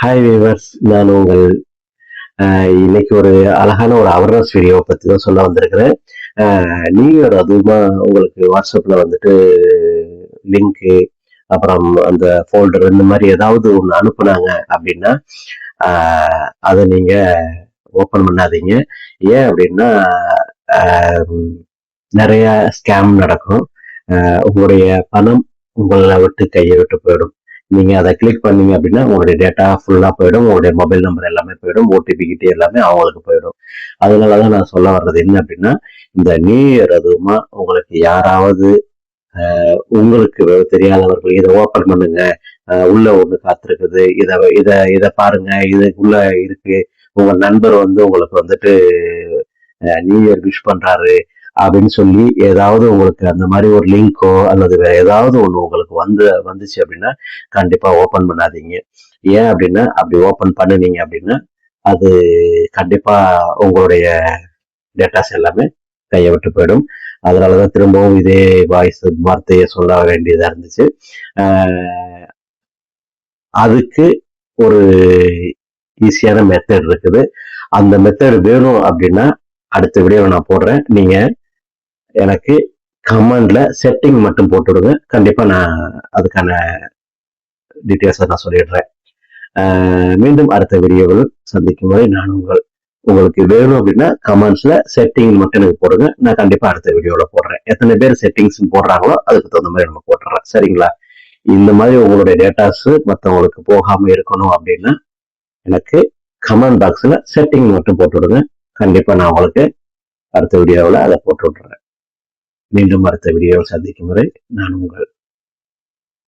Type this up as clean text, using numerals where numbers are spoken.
Hi viewers, நான் உங்கள் இன்னைக்கு ஒரு அழகான ஒரு அவேர்னஸ் வீடியோவை பற்றி தான் சொல்ல வந்திருக்கிறேன். நியூ இயர் அதுவுமா உங்களுக்கு வாட்ஸ்அப்பில் வந்துட்டு லிங்க்கு, அப்புறம் அந்த ஃபோல்டர் இந்த மாதிரி ஏதாவது ஒன்று அனுப்புனாங்க அப்படின்னா அதை நீங்கள் ஓப்பன் பண்ணாதீங்க. ஏன் அப்படின்னா நிறைய ஸ்கேம் நடக்கும். உங்களுடைய பணம் உங்களை விட்டு கையை விட்டு போயிடும். நீங்க அதை கிளிக் பண்ணீங்க அப்படின்னா உங்களுடைய டேட்டா ஃபுல்லா போயிடும், உங்களுடைய மொபைல் நம்பர் எல்லாமே போயிடும், ஓடிபி கிட்டே எல்லாமே அவங்களுக்கு போயிடும். அதனாலதான் நான் சொல்ல வர்றது என்ன அப்படின்னா, இந்த நியூ இயர் அதுவுமா உங்களுக்கு யாராவது உங்களுக்கு தெரியாதவர்கள் இதை ஓப்பன் பண்ணுங்க, உள்ள ஒண்ணு காத்திருக்குது, இத இத இத பாருங்க, இதுக்குள்ள இருக்கு, உங்க நண்பர் உங்களுக்கு வந்துட்டு நியூ இயர் விஷ் பண்றாரு அப்படின்னு சொல்லி ஏதாவது உங்களுக்கு அந்த மாதிரி ஒரு லிங்கோ அல்லது வேற ஏதாவது ஒண்ணு உங்களுக்கு வந்துச்சு அப்படின்னா கண்டிப்பா ஓபன் பண்ணாதீங்க. ஏன் அப்படின்னா அப்படி ஓபன் பண்ணுனீங்க அப்படின்னா அது கண்டிப்பா உங்களுடைய டேட்டாஸ் எல்லாமே கையை விட்டு போயிடும். அதனாலதான் திரும்பவும் இதே வார்த்தையை சொல்ல வேண்டியதா இருந்துச்சு. அதுக்கு ஒரு ஈஸியான மெத்தட் இருக்குது. அந்த மெத்தட் வேணும் அப்படின்னா அடுத்த வீடியோ நான் போடுறேன். நீங்க எனக்கு கமெண்ட்ல செட்டிங் மட்டும் போட்டுவிடுங்க. கண்டிப்பா நான் அதுக்கான டீட்டெயில்ஸை நான் சொல்லிடுறேன். மீண்டும் அடுத்த வீடியோவில் சந்திக்கும் வரை நான் உங்களுக்கு வேணும் அப்படின்னா கமெண்ட்ஸ்ல செட்டிங் மட்டும் எனக்கு போடுங்க. நான் கண்டிப்பா அடுத்த வீடியோல போடுறேன். எத்தனை பேர் செட்டிங்ஸ் போடுறாங்களோ அதுக்கு தகுந்த மாதிரி நம்ம போட்டுறேன். சரிங்களா? இந்த மாதிரி உங்களுடைய டேட்டாஸ் மற்றவங்களுக்கு போகாம இருக்கணும் அப்படின்னா எனக்கு கமெண்ட் பாக்ஸ்ல செட்டிங் மட்டும் போட்டு விடுங்க. கண்டிப்பா நான் உங்களுக்கு அடுத்த வீடியோவில் அதை போட்டு விட்டுறேன். மீண்டும் அடுத்த வீடியோவில் சந்திக்கும் வரை நான்